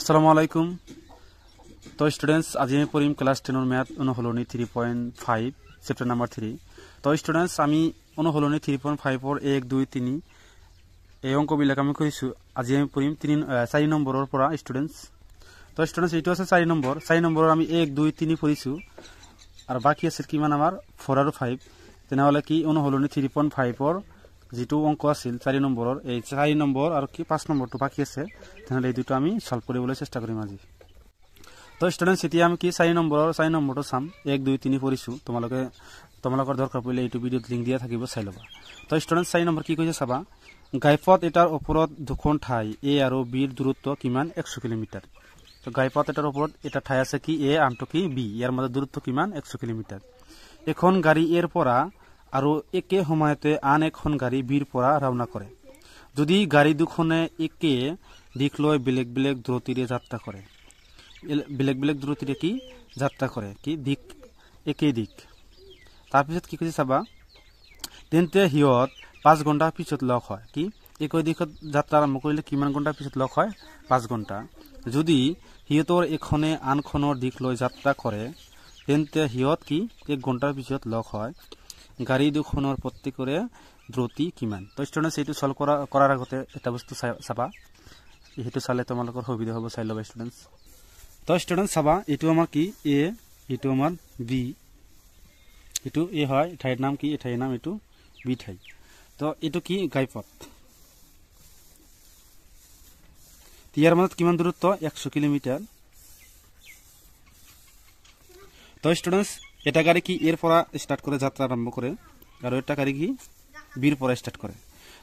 আসসালামু আলাইকুম। তো স্টুডেন্টস, আজি আমি পড়িম ক্লাস 10 ম্যাথ অনুশীলনী 3.5 চ্যাপ্টার নাম্বার 3। তো স্টুডেন্টস, আমি অনুশীলনী 3.5 এর 1 2 3 এই অঙ্কবিলাক আমি কইছো। আজি আমি পড়িম 4 নম্বরের পৰা স্টুডেন্টস। তো স্টুডেন্টস, এইটো আছে 4 নম্বরের আমি 1 2 3 পড়িছো, আর বাকি আছে কিমান আমার 4 আর 5। তেনেহলে কি অনুশীলনী 3.5 এর যেটো অঙ্ক আছিল 4 নম্বরের, এই 4 নম্বর আর কি 5 নম্বরটো বাকি আছে। তেনেহলে এই দুটো আমি সলভ কৰিবলৈ চেষ্টা কৰিম আজি। তো স্টুডেন্টস, এতিয়া আমি কি 4 নম্বৰটো চাম। 1 2 3 পড়িছো। তোমালোকৰ দৰকাৰ পৰিলে এইটো ভিডিওত লিংক দিয়া থাকিব, চাই ল'বা। তো স্টুডেন্টস, 4 নম্বৰ কি কৈছে চাবা। গাইপথ এটাৰ ওপৰত দুখন ঠাই এ আৰু বিৰ দূৰত্ব কিমান? 100 কিলোমিটাৰ। তো গাইপথ এটাৰ ওপৰত এটা ঠাই আছে কি এ, আনটো কি বি। ইয়াৰ মাজত দূৰত্ব কিমান? 100 কিলোমিটাৰ। এখন গাড়ী এৰ পৰা আৰু একে সময়তে আন এখন গাড়ী বিৰ পৰা ৰাওনা কৰে। যদি গাড়ী দুখনে একে দিশ লৈ বেলেগ বেলেগ দূৰত্বৰে যাত্ৰা কৰে, বেলেগ বেলেগ দূৰত্বৰে কি যাত্ৰা কৰে, কি দিক একে দিক। তাৰপিছত কি কৈছে চাবা, তেন্তে সিহঁত 5 ঘণ্টা পিছত লগ হয়। কি একই দিশত যাত্ৰা আৰম্ভ কৰিলে কিমান ঘণ্টা পিছত লগ হয়? 5 ঘণ্টা। যদি সিহঁতৰ এখনে আনখনৰ দিশ লৈ যাত্ৰা কৰে, তেন্তে সিহঁত কি 1 ঘণ্টাৰ পিছত লগ হয়। গাড়ী দুখনৰ প্ৰত্যেকৰে দ্ৰুতি কিমান? তো স্টুডেন্টস, এইটো সলভ কৰাৰ আগতে এটা বস্তু চাবা, সেইটো চালে তোমালোকৰ সুবিধা হ'ব, চাই ল'বা স্টুডেন্টস। তো স্টুডেন্টস চাবা, এইটো আমাৰ কি এ, এইটো আমাৰ বি। এইটো এ হয়, ঠাইৰ নাম কি, ঠাইৰ নাম এইটো বি ঠাই। তো এইটো কি গাইপথ। ইয়াৰ মাজত কিমান দূৰত্ব? 100 কিলোমিটাৰ। তো স্টুডেন্টস, এটা গাড়ী কি এৰ পৰা স্টাৰ্ট কৰে যাত্ৰা আৰম্ভ কৰে, আৰ এটা গাড়ী কি বিৰ পৰা স্টার্ট করে।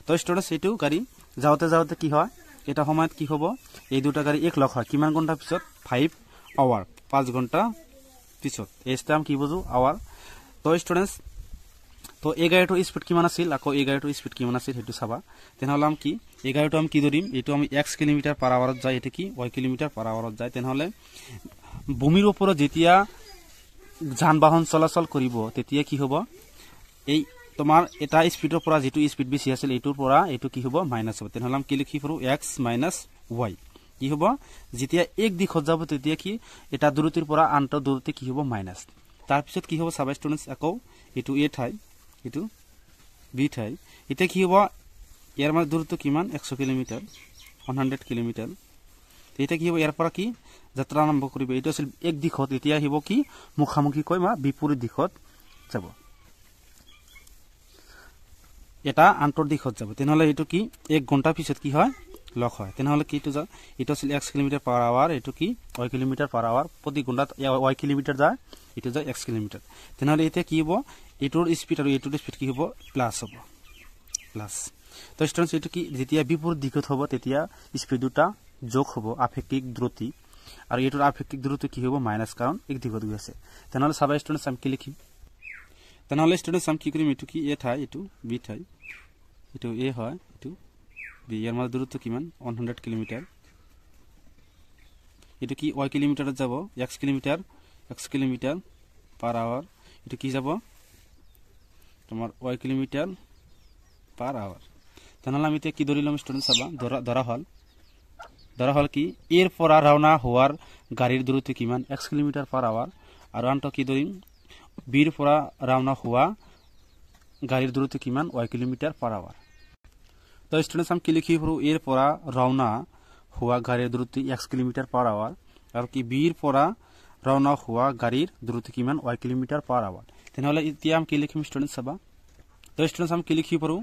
তো স্টুডেন্টস, এইটো গাড়ী যাওঁতে যাওঁতে কি হয়, এটা সময়ত কি হ'ব, এই দুটা গাড়ী এক লগ হয় কিমান ঘণ্টা পিছত? 5 আওয়ার, 5 ঘণ্টা পিছত। এই নাম কি বুঝো? আওয়ার। তো স্টুডেন্টস, তো এই গাড়ীটোৰ স্পীড কিমান আছিল, আকৌ এই গাড়ীটোৰ স্পীড কিমান আছিল সেইটো চাবা। তেনেহলে আমি কি এই গাড়ীটো আমি কি ধৰিম, এইটো আমি x কিলোমিটাৰ পাৰ আওয়াৰত যায়, এটা কি y কিলোমিটাৰ পাৰ আওয়াৰত যায়। তেনেহলে ভূমিৰ ওপৰত যেতিয়া যান বাহন চলাচল কৰিব, তেতিয়া কি হ'ব, এই তোমাৰ এটা স্পীডৰ পৰা যেটো স্পীড বেছি আছিল এইটোৰ পৰা এইটো কি হ'ব, মাইনাস হ'ব। তেনেহলে আমি কি লিখি পাৰো, x মাইনাস y কি হ'ব, যেতিয়া এক দিশত যাব তেতিয়া কি এটা দূৰত্বৰ পৰা আনটো দূৰত্ব কি হ'ব, মাইনাস। তাৰপিছত কি হ'ব চাবা স্টুডেন্টস, আকৌ এইটো এ ঠাই, এইটো বি ঠাই। এতিয়া কি হ'ব, ইয়াৰ মাজত দূৰত্ব কিমান? 100 কিলোমিটাৰ, 100 কিলোমিটাৰ। এতিয়া কি হ'ব, ইয়াৰ পৰা কি যাত্ৰা আৰম্ভ কৰিব। এইটো আছিল এক দিশত, এতিয়া আহিব কি মুখামুখি কৈ বা বিপৰীত দিশত যাব, এটা আন্তৰ দিশত যাব। তেনেহলে এইটো কি 1 ঘণ্টা পিছত কি হয়, লগ হয়। তেনেহলে কি এইটো আছিল x কিলোমিটার পার আওয়ার, এইটো কি y কিলোমিটার পার আওয়ার। প্রতি ঘণ্টাত y কিলোমিটার যায়, এইটো যায় x কিলোমিটার। তেনেহলে এতিয়া কি হ'ব, এইটোৰ স্পীড আৰু এইটোৰ স্পীড কি হ'ব, প্লাস হ'ব, প্লাস। তো স্টুডেন্টস, এইটো কি যেতিয়া বিপৰীত দিশত হ'ব তেতিয়া স্পীড দুটা যোগ হ'ব, আপেক্ষিক দ্ৰুতি। আৰু এইটোৰ আপেক্ষিক দ্ৰুতি কি হ'ব, মাইনাস, কাৰণ এক দিশত গৈ আছে। তেনেহলে চাবা স্টুডেন্টস, আমি কি লিখিম, তেনেহলে স্টুডেন্টস আমি কি কৰিম, এইটো কি এ ঠাই, এইটো বি ঠাই, এইটো এ হয়, এইটো বি। ইয়াৰ মাজত দূৰত্ব কিমান? 100 কিলোমিটাৰ। এইটো কি y কিলোমিটাৰত যাব, x কিলোমিটাৰ পাৰ আওয়াৰ। এইটো কি যাব তোমাৰ y কিলোমিটাৰ পাৰ আওয়াৰ। তেনেহলে আমি এতিয়া কি ধৰিলাম স্টুডেন্টস, চাবা ধৰা হল কি এৰ পৰা ৰাওনা হোৱাৰ গাড়ীৰ দূৰত্ব কিমান? x কিলোমিটাৰ পাৰ আওয়াৰ। আৰু আনটো কি ধৰিম, বিৰ পৰা ৰাওনা হোৱা গাড়ীৰ দূৰত্ব কিমান? y কিলোমিটাৰ পাৰ আওয়াৰ। তো স্টুডেন্টস, আমি কি লিখি পাৰো, এৰ পৰা ৰাওনা হোৱা গাড়ীৰ দূৰত্ব x কিলোমিটাৰ পাৰ আওয়াৰ, আৰু কি বিৰ পৰা ৰাওনা হোৱা গাড়ীৰ দূৰত্ব কিমান? y kilometre per hour. তেনেহলে এতিয়া আমি কি লিখিম স্টুডেন্টস, চাবা। তো স্টুডেন্টস, আমি কি লিখি পাৰো,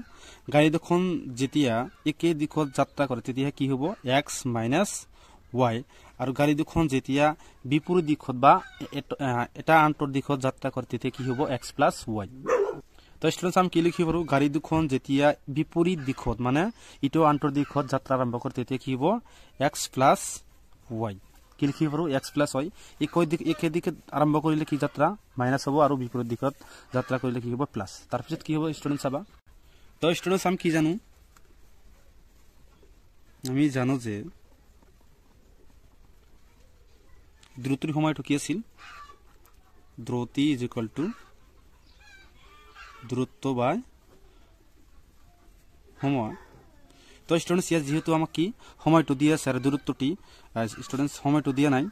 গাড়ী দুখন যেতিয়া একে দিশত যাত্ৰা কৰে তেতিয়া কি হ'ব, x মাইনাস y। আৰু গাড়ী দুখন যেতিয়া বিপৰীত দিশত বা এটা আন্তৰ দিশত যাত্ৰা কৰে তেতিয়া কি হ'ব, x প্লাস y। তো স্টুডেন্টস, আমি কি লিখি পাৰো, গাড়ী দুখন যেতিয়া বিপৰীত দিশত মানে ইটো আন্তৰ দিশত যাত্ৰা আৰম্ভ কৰে তেতিয়া কি হ'ব, x প্লাস y। কি লিখি পাৰো, x প্লাস y। একে দিকে আৰম্ভ কৰিলে কি যাত্ৰা, মাইনাস হ'ব, আৰু বিপৰীত দিশত যাত্ৰা কৰিলে কি হ'ব, প্লাস। তাৰপিছত কি হ'ব স্টুডেন্টস, চাবা। তো স্টুডেন্টস, আমি কি জানো, আমি জানো যে দ্ৰুতিৰ সময়টো কি আছিল, দ্ৰুতি ইজ ইকুয়াল টু দূরত্ব বাই সময়। তো স্টুডেন্টস ইয়াত যেহেতু আমাক কি সময়টো দিয়া আছে আর দূরত্বটি স্টুডেন্টস সময়টো দিয়া নাই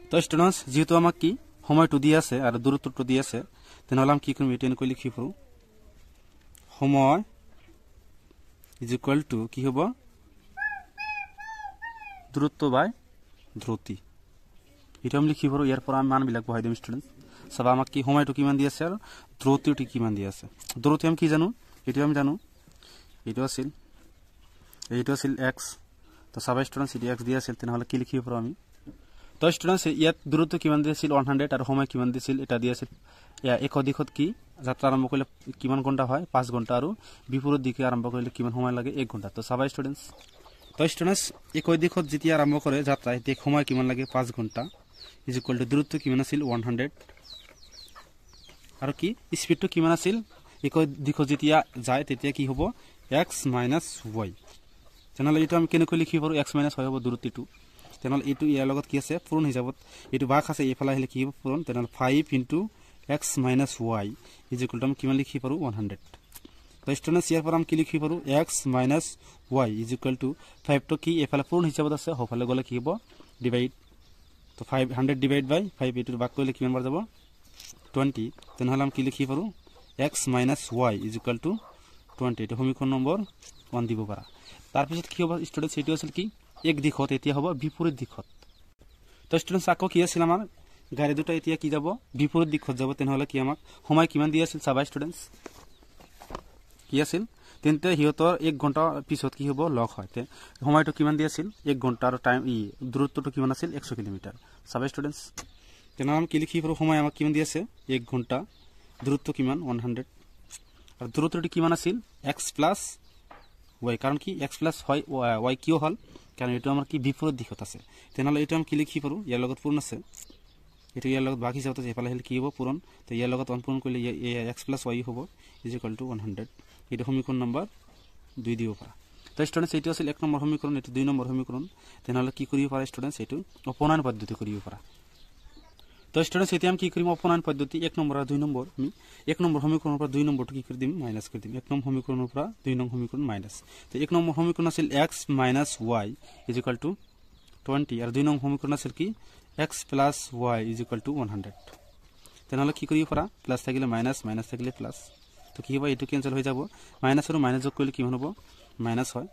তো স্টুডেন্টস যেহেতু আমাক কি সময়টো দিয়া আছে আর দূরত্বটো দিয়া আছে তেনেহলে আমি কি কৰিম এটা এনেকৈ লিখি পাৰো সময় ইজ ইকুয়াল টু কি হ'ব দূৰত্ব বাই দ্ৰুতি এটা আমি লিখি পাৰো ইয়াৰ পৰা আমি মানবিলাক বহাই দিম স্টুডেন্টস সব আমাক কি সময়টো কিমান দি আছে আর দ্রুতিটো কিমান দি আছে দ্রুতি আমি কি জানো এটা আমি জানো এইটো আছিল x তো সব স্টুডেন্টস এটি x দিয়া আছিল তেনেহলে কি লিখিব পাৰো আমি তো স্টুডেন্টস ইয়াত দূরত্ব কিমান দিছিল 100 আর সময় কিমান দিছিল এটা দিয়া আছিল এক দিকত কি যাত্রা আরম্ভ করলে কিমান ঘন্টা হয় 5 ঘন্টা আর বিপরীত দিকে আরম্ভ করলে কিমান সময় লাগে 1 ঘন্টা তো সব স্টুডেন্টস এক দিকত যেতিয়া আরম্ভ করে যাত্রা এতে সময় কিমান লাগে 5 ঘন্টা ইজ ইকুয়াল টু দূরত্ব কিমান আছিল 100 আর কি স্পিডটো কিমান আছিল এক দিকত যেতিয়া যায় তেতিয়া কি হ'ব x - y তেনেহলে এটা আমি কেনেকৈ লিখিব পাৰো x - y হ'ব দূৰত্বটো তেনেহলে এইটো ইয়াৰ লগত কি আছে পূৰণ হিচাপত এইটো ভাগ আছে এইফালে আহিলে কি হ'ব পূৰণ তেনেহলে 5 * x - y is equal to আমি কিমান লিখি পাৰো 100 তো স্টুডেন্টস ইয়াৰ পৰা আমি কি লিখি পাৰো x - y is equal to 5 তো কি এইফালে পূৰণ হিচাপত আছে হফালে গলে কি হ'ব ডিভাইড তো 500 ডিভাইড বাই 5 এইটো ভাগ কৰিলে কিমান বাৰ যাব 20 তেনেহলে আমি কি লিখি পাৰো x - y is equal to 20 এটা সমীকরণ নম্বর 1 দিব পারা তারপিছত কি হবে স্টুডেন্টস এটি আছিল কি এক দিকত এতিয়া হ'ব বিপরীত দিকত তো স্টুডেন্টস আকো কি আছিল আমাৰ গাড়ী দুটা এতিয়া কি যাব বিপরীত দিকত যাব তেনেহলে কি আমাক সময় কিমান দি আছিল সবাই স্টুডেন্টস কি আছিল তেন্তে হিয়তৰ 1 ঘন্টা পিছত কি হ'ব লগ হয় তে সময়টো কিমান দি আছিল 1 ঘন্টাৰ টাইম দূৰত্বটো কিমান আছিল 100 কিলোমিটাৰ সবাই স্টুডেন্টস তেনেহলে আমি কি লিখি পাৰো সময় আমাক কিমান দি আছে 1 ঘন্টা দূৰত্ব কিমান 100 আর দূরত্বটি কিমান আছিল x + y কারণ কি x + y কিয় হল কারণ এটা আমার কি বিপরীত দিকত আছে তেনেহলে এটা আমি কি লিখি পাৰো ইয়াৰ লগত পূৰণ আছে এটা ইয়াৰ লগত বাকি যাওতে এফালে হলে কি হ'ব পূৰণ তো ইয়াৰ লগত অনপূৰণ কৰিলে x + y হ'ব ইজ ইকুয়াল টু 100 এটা সমীকরণ নাম্বার 2 দিব পাৰা তো স্টুডেন্টস এইটো আছিল 1 নম্বৰ সমীকৰণ এটো 2 নম্বৰ সমীকৰণ তেনেহলে কি কৰিব পাৰা স্টুডেন্টস এইটো অপনয়ন পদ্ধতি কৰিব পাৰা তো স্টুডেন্টস এতিয়া আমি কি কৰিম অপনয়ন পদ্ধতি 1 নম্বৰ আৰ 2 নম্বৰ আমি 1 নম্বৰ সমীকৰণৰ পৰা 2 নম্বৰটো কি কৰি দিম মাইনাস কৰি দিম 1 নম্বৰ সমীকৰণৰ পৰা 2 নম্বৰ সমীকৰণ মাইনাস তো 1 নম্বৰ সমীকৰণ আছিল x - y is equal to 20 R 2 number সমীকৰণ আছিল কি x + y is equal to 100 তেনেহলে কি কৰিব পাৰা প্লাস থাকিলে মাইনাস মাইনাস থাকিলে প্লাস তো কি হ'ব এটো ক্যান্সেল হৈ যাব মাইনাস আৰু মাইনাস যোগ কৰিলে কি হ'ব মাইনাস হয়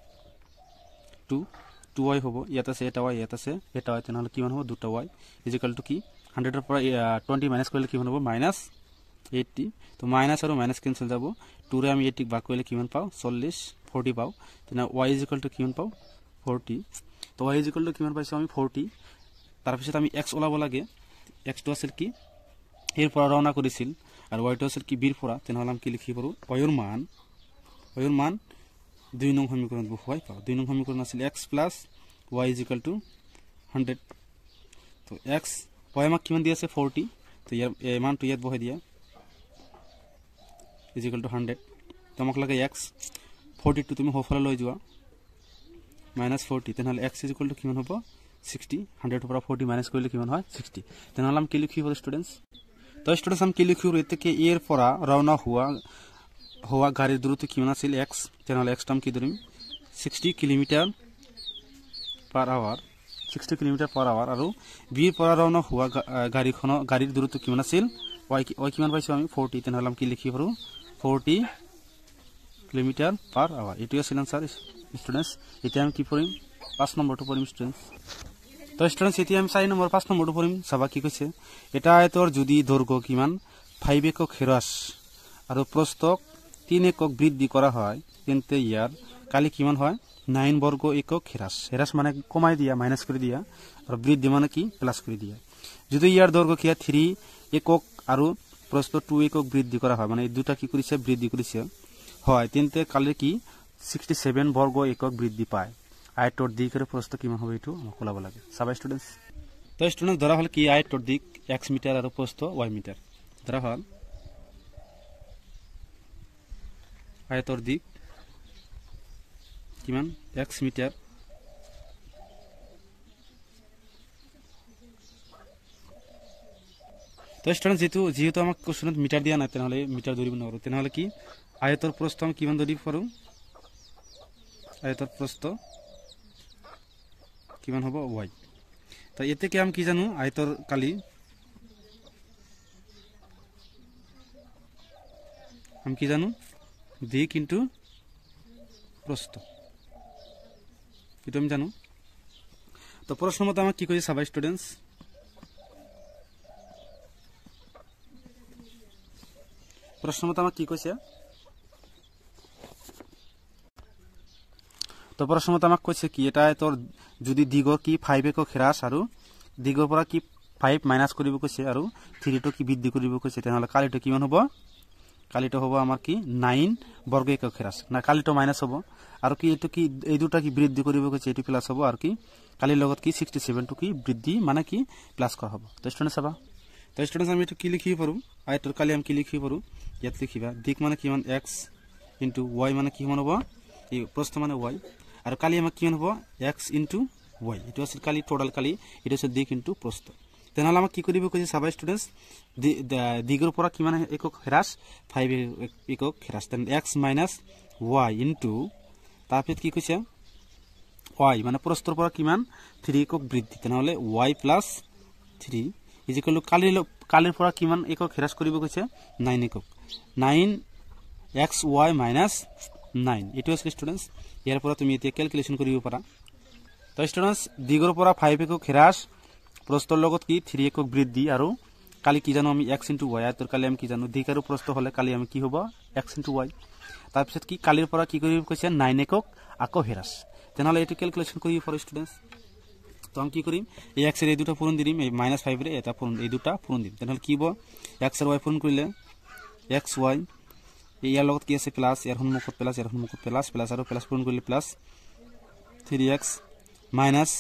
2y হ'ব ইয়াত আছে এটা y ইয়াত আছে এটা y তেনেহলে কি হ'ব দুটা y ইজ ইকুয়াল টু কি 100 এর পৰা 20 মাইনাস কৰিলে কি হ'ব -80 তো মাইনাস আৰু মাইনাস ক্যান্সেল যাব 2 ৰে আমি 80 ভাগ কৰিলে কিমান পাও 40 40 পাও তেনে y ইজ ইকুয়াল টু কিমান পাও 40 তো y ইজ ইকুয়াল টু কিমান পাইছো আমি 40 তাৰ পিছত আমি x ওলাব লাগে x টো আছিল কি এৰ পৰা ৰওনা কৰিছিল আৰু y টো আছিল কি বিৰ পৰা তেনেহলে আমি কি লিখি পাৰো y এৰ মান 2 নং সমীকৰণ বহুৱাই পাও 2 নং সমীকরণ আছিল x + y is equal to 100 তো x y আমাক কিমান দি আছে 40 তো ইয়াৰ মানটো ইয়াত বহাই দিয়া ইজ ইকুয়াল টু 100 তো আমাক লাগে x 42 তুমি হফালে লৈ যোৱা -40 তেনেহলে x ইজ ইকুয়াল টু কিমান হ'ব 60 100 এর পৰা 40 মাইনাস কৰিলে কিমান হয় 60 তেনেহলে আমি কি লিখিব স্টুডেন্টস তো স্টুডেন্টস আমি কি লিখিব এতে কি এর পৰা রওনা হওয়া গাড়ির দূরত্ব কিমান আছিল x তেনেহলে x টাম কি ধরিম 60 কিলোমিটার/আওয়ার 60 কিলোমিটার/আওয়ার আৰু বিৰ পৰা ৰওনা হোৱা গাড়ীৰ দূৰত্ব কিমান আছিল y কিমান পাইছো আমি 40 তেনেহলে আমি কি লিখি পাৰো 40 কিলোমিটাৰ/আওয়াৰ এটো আছিল आंसर স্টুডেন্টস এতিয়া আমি কি পঢ়িম 5 নম্বৰটো পঢ়িম স্টুডেন্টস তো স্টুডেন্টস এতিয়া আমি 4 নম্বৰ 5 নম্বৰটো পঢ়িম সবা কি কৈছে এটা আয়তৰ যদি দৈৰ্ঘ্য কিমান 5 একক হ্ৰাস আৰু প্রস্থক 3 একক বৃদ্ধি করা হয় তেন্তে ইয়ার কালি কিমান হয় 9 বর্গ একক হ্রাস মানে কমাই দিয়া মাইনাস করে দিয়া আর বৃদ্ধি মানে কি প্লাস করে দিয়া যদি ইয়ার দৈর্ঘ্য কি 3 একক আর প্রস্থ 2 একক বৃদ্ধি করা হয় মানে এই দুটা কি করেছে বৃদ্ধি করেছে হয় তেন্তে কালি কি 67 বর্গ একক বৃদ্ধি পায় আয়তর দিকের প্রস্থ কিমান হবে এটু আমাক ওলাব লাগে সবাই স্টুডেন্টস তো স্টুডেন্টস ধরা হল কি আয়তর দিক x মিটার আর প্রস্থ y মিটার ধরা হল আয়তর দিক কিমান x মিটার তো স্টুডেন্টস যেহেতু আমাক কোশ্চেনত মিটার দিয়া নাই তেনেহলে মিটার ধরিব নৰো তেনেহলে কি আয়তৰ প্ৰস্থ আমি কিমান ধৰিব পাৰো আয়তৰ প্ৰস্থ কিমান হ'ব y তো এতে কি আমি কি জানো আয়তৰ কালি আমি কি জানো দিক ইনটু প্রস্থ এটা আমি জানো তো প্রশ্ন মতে আমাক কি কইছে সাবা স্টুডেন্টস প্রশ্ন মতে আমাক কি কইছে তো প্রশ্ন মতে আমাক কইছে কি এটা তোর যদি দিগৰ কি 5 একক হ্ৰাস আৰু দিগৰ পৰা কি 5 মাইনাস কৰিব কৈছে আৰু 3 টো কি বৃদ্ধি কৰিব কৈছে তেনহলে কালিটো কিমান হ'ব কালিটো হ'ব আমাৰ কি 9 বৰ্গ একক হ্ৰাস না কালিটো মাইনাস হ'ব আৰু কি এটো কি এই দুটা কি বৃদ্ধি কৰিব কৈছে এটো প্লাস হ'ব আৰু কি কালিৰ লগত কি 67 টো কি বৃদ্ধি মানে কি প্লাস কৰা হ'ব তো স্টুডেন্টস চাবা তো স্টুডেন্টস আমি এটো কি লিখিব পাৰো আয়তৰ কালি আমি কি লিখিব পাৰো ইয়াত লিখিবা দিক মানে কিমান x * y মানে কিমান হ'ব এই প্ৰস্থ মানে y আৰু কালি আমাক কিমান হ'ব x * y এটো আছে কালি টোটাল কালি এটো আছে দিক ইনটু প্ৰস্থ তেনহলে আমাক কি কৰিব কৈছে সাবা স্টুডেন্টস দিগৰ পৰা কিমান একক হ্ৰাস 5 একক হ্ৰাস তেন x - y ইনটু তাৰপৰ কি কৈছে y মানে প্ৰস্থৰ পৰা কিমান 3 একক বৃদ্ধি তেনহলে y + 3 ইকুয়াল টু কালিৰ পৰা কিমান একক হ্ৰাস কৰিব কৈছে 9 একক 9 xy - 9 এটো আছে স্টুডেন্টস ইয়াৰ পৰা তুমি এতিয়া ক্যালকুলেশন কৰিব পাৰা তো স্টুডেন্টস দিগৰ পৰা 5 একক হ্ৰাস প্ৰস্থৰ লগত কি 3 একক বৃদ্ধি আৰু কালি কি জানো আমি x * y আয়তৰ কালি আমি কি জানো দিক আৰু প্ৰস্থ হলে কালি আমি কি হ'ব x * y তাৰ পিছত কি কালিৰ পৰা কি কৰিব কৈছে 9 একক আকৌ হ্ৰাস তেনহলে এটো ক্যালকুলেশন কৰিব ফৰ স্টুডেন্টস তো আমি কি কৰিম এই x এর এই দুটা পূরণ দিম এই -5 এর এটা পূরণ এই দুটা পূরণ দিম তেনহলে কি হ'ব x আর y পূরণ কৰিলে xy ইয়াৰ লগত কি আছে প্লাস ইয়াৰ সন্মুখত প্লাস ইয়াৰ সন্মুখত প্লাস প্লাস আৰু প্লাস পূৰণ কৰিলে plus 3x minus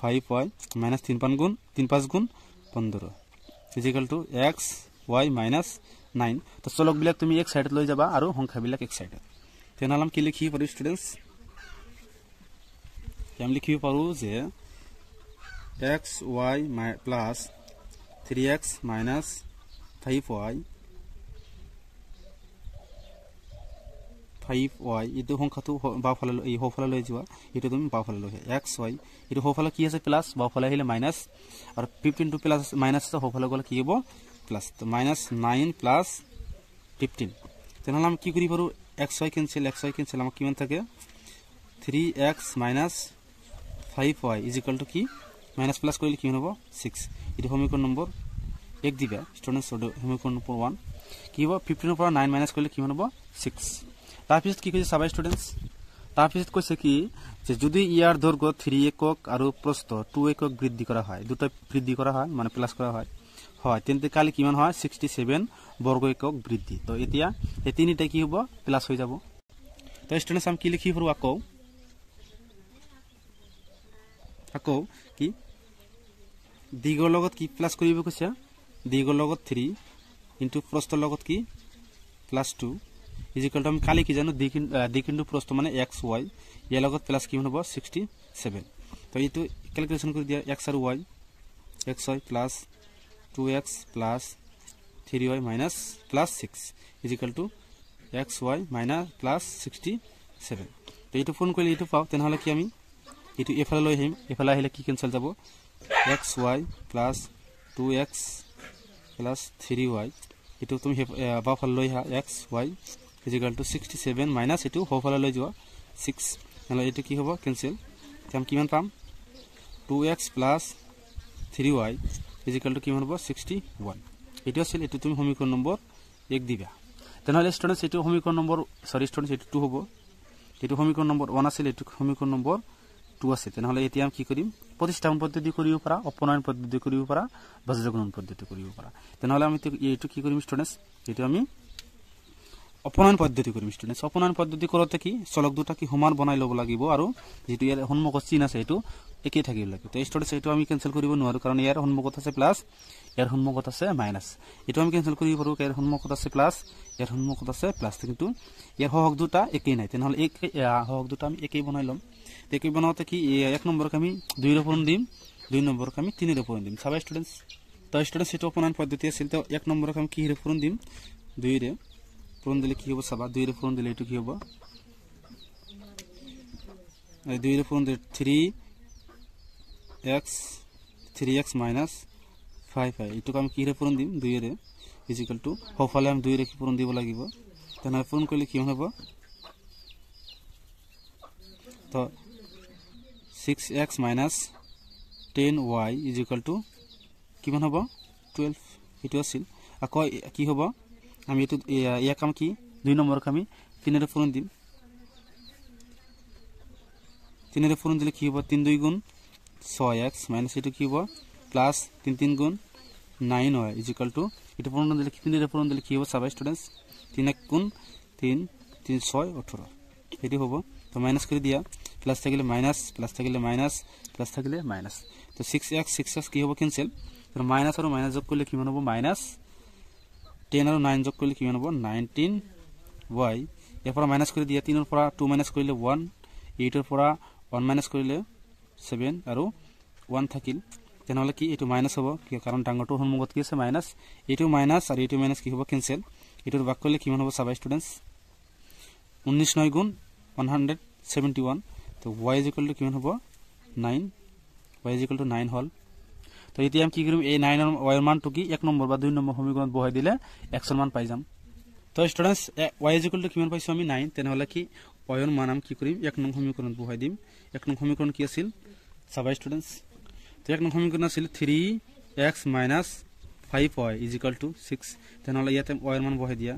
5y minus 3 গুণ 3 গুণ 15 equal to x y minus 9 তো চলক বিলাক তুমি এক সাইডত লৈ যাবা আৰু সংখ্যা বিলাক এক সাইডত তেনহলে কি লিখিব পাৰো স্টুডেন্টস আমি লিখিব পাৰো যে x y plus 3x minus 5y এটো সংখ্যাটো বাওফালে এই হফালে লৈ যোৱা এটো তুমি বাওফালে লৈ x y এটো হফালে কি আছে প্লাস বাওফালে আহিলে মাইনাস আৰু 15 টু প্লাস মাইনাস আছে হফালে গলে কি হ'ব প্লাস তো -9 + 15 তেনহলে আমি কি কৰিব পাৰো xy ক্যান্সেল আমাক কিমান থাকে 3x - 5y = কি মাইনাস প্লাস কৰিলে কি হ'ব 6 এটো সমীকৰণ নম্বৰ 1 দিবা স্টুডেন্টস সমীকৰণ নম্বৰ 1 কি হ'ব 15 পৰা 9 মাইনাস কৰিলে কি হ'ব 6 তাৰপিছত কি কৈছে সাবা স্টুডেন্টস তাৰপিছত কৈছে কি যে যদি ইয়াৰ দৈৰ্ঘ্য 3 একক আৰু প্ৰস্থ 2 একক বৃদ্ধি কৰা হয় দুটা বৃদ্ধি কৰা হয় মানে প্লাস কৰা হয় তেন্তে কালি কিমান হয় 67 বর্গ একক বৃদ্ধি তো এতিয়া এই তিনিটা কি হ'ব প্লাস হৈ যাব তো স্টুডেন্টস আমি কি লিখিব পাৰো আকৌ কি দিগৰ লগত কি প্লাস কৰিব কৈছে দিগৰ লগত 3 ইনটু প্ৰস্থৰ লগত কি +2 ইকুয়াল টু আমি কালি কি জানো দিক ইনটু প্রস্থ মানে x y ইয়াৰ লগত প্লাস কি হ'ব 67 তো এটো ক্যালকুলেশন কৰি দিয়া x আৰু y xy plus 2x plus 3y minus plus 6 equal to xy minus plus 67 তো এটো ফোন কৰিলে এটো পাও তেনহলে কি আমি এটো এফালে লৈ আহিম এফালে আহিলে কি ক্যান্সেল যাব xy plus 2x plus 3y এটো তুমি বাওফালে লৈ আহা xy ইকুয়াল টু 67 মাইনাস এটো হফালে লৈ যোৱা 6 মানে এটো কি হ'ব ক্যান্সেল তেম কিমান পাম 2x plus 3y equal to কিমান হ'ব 61 এটো আছিল এটো তুমি সমীকৰণ নম্বৰ 1 দিবা তেনহলে স্টুডেন্টস এটো সমীকৰণ নম্বৰ সৰি স্টুডেন্টস এটো 2 হ'ব এটো সমীকৰণ নম্বৰ 1 আছিল এটো সমীকৰণ নম্বৰ 2 আছে তেনহলে এতিয়া আমি কি কৰিম প্ৰতিস্থাপন পদ্ধতি কৰিব পাৰা অপনয়ন পদ্ধতি কৰিব পাৰা বজ্ৰগুণন পদ্ধতি কৰিব পাৰা তেনহলে আমি এটো কি কৰিম স্টুডেন্টস এটো আমি অপনয়ন পদ্ধতি কৰিম স্টুডেন্টস অপনয়ন পদ্ধতি কৰোতে কি চলক দুটা কি সমান বনাই লব লাগিব আৰু যেটো ইয়াৰ সন্মুখত চিন আছে এটো একেই থাকিব লাগিব তো স্টুডেন্টস এটো আমি ক্যান্সেল কৰিব নোৱাৰো কাৰণ ইয়াৰ সন্মুখত আছে প্লাস ইয়াৰ সন্মুখত আছে মাইনাস এটো আমি ক্যান্সেল কৰিব পাৰো ইয়াৰ সন্মুখত আছে প্লাস ইয়াৰ সন্মুখত আছে প্লাস কিন্তু ইয়াৰ হহক দুটা একেই নাই তেনহলে এক হহক দুটা আমি একেই বনাই লম একেই বনাওতে কি এক নম্বৰক আমি 2 ৰ পূৰণ দিম 2 নম্বৰক আমি 3 ৰ পূৰণ দিম সাবা স্টুডেন্টস তো স্টুডেন্টস এটো অপনয়ন পদ্ধতি আছিল তো এক নম্বৰক আমি কি ৰ পূৰণ দিম 2 ৰে পূরণ দিলে কি হবে সাবা 2 রে পূরণ দিলে এটো কি হবে 2 পূরণ দিলে 3x মাইনাস 5y এইটুকু আমি কি পূরণ দিম 2 এর ইকুয়াল টু হফালে আমি 2 এর কি পূরণ দিব লাগিব তেনে পূরণ করলে কি হবে তো 6x minus 10y equal to কি মান হবে 12 এটো আছিল আকৌ কি হবে আমি এটো ইয়া কাম কি 2 নম্বৰ কামি 3 এর পূরণ দিম 3 এর পূরণ দিলে কি হবে 3 2 গুণ 6x মাইনাস এটো কি হবে প্লাস 3 3 গুণ 9y ইকুয়াল টু এটো পূরণ দিলে 3 এর পূরণ দিলে কি হবে সবাই স্টুডেন্টস 3 1 গুণ 3 3 6 18 এটি হবে তো মাইনাস করে দিয়া প্লাস থাকলে মাইনাস প্লাস থাকলে মাইনাস প্লাস থাকলে মাইনাস তো 6x কি হবে ক্যান্সেল তো মাইনাস আর মাইনাস যোগ করলে কি হবে মাইনাস 10 আর 9 যোগ করলে কি হবে 19y এরপর মাইনাস করে দিয়া 3 এর পর 2 মাইনাস করলে 1 8 এর পর 1 মাইনাস করলে 7 আর 1 থাকিল তেনহলে কি এটো মাইনাস হবে কারণ ডাঙৰটো সন্মুখত কি আছে মাইনাস এটো মাইনাস আর এটো মাইনাস কি হবে ক্যান্সেল এটোর ভাগ করলে কি হবে সবাই স্টুডেন্টস 19 9 গুণ 171 তো y ইকুয়াল টু কি হবে 9 y ইকুয়াল টু 9 হল তো এতিয়া আমি কি কৰিম এই 9 এৰ y এৰ মানটো কি 1 নম্বৰ বা 2 নম্বৰ সমীকৰণত বহাই দিলে x এর মান পাই যাম তো স্টুডেন্টস y ইকুয়াল টু কি মান পাইছো আমি 9 তেনহলে কি y এর মান আমি কি কৰিম 1 নং সমীকৰণত বহাই দিম 1 নং সমীকৰণ কি আছিল সবাই স্টুডেন্টস তো 1 নং সমীকৰণ আছিল 3x 5y ইকুয়াল টু 6 তেনহলে ইয়াতে y এর মান বহাই দিয়া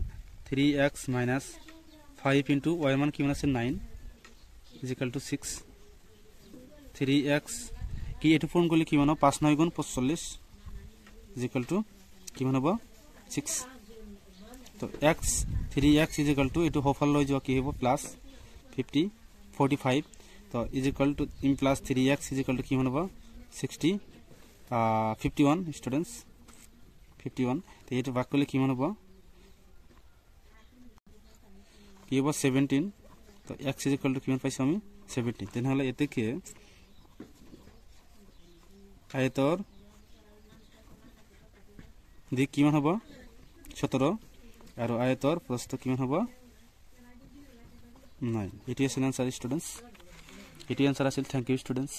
3x 5 into y এর মান কি মান আছে 9 ইকুয়াল টু 6 3x কি এটো পূরণ করলে কি মান 5 9 গুণ 45 ইকুয়াল টু কি মান হবে 6 তো x 3x ইকুয়াল টু এটো হফাল লই যাওয়া কি হবে প্লাস 45 তো equal to in plus 3x equal to কি মান হবে 60 51 স্টুডেন্টস 51 তো এটো ভাগ করলে কি মান হবে কি হবে 17 তো x ইকুয়াল টু কি মান পাইছো আমি 17 তেনহলে এতে কি আয়তর দিক কি মান হবে 17 আর আয়তর প্রস্থ কি মান হবে 9 এটি আছে आंसर স্টুডেন্টস এটি आंसर আছে থ্যাংক ইউ স্টুডেন্টস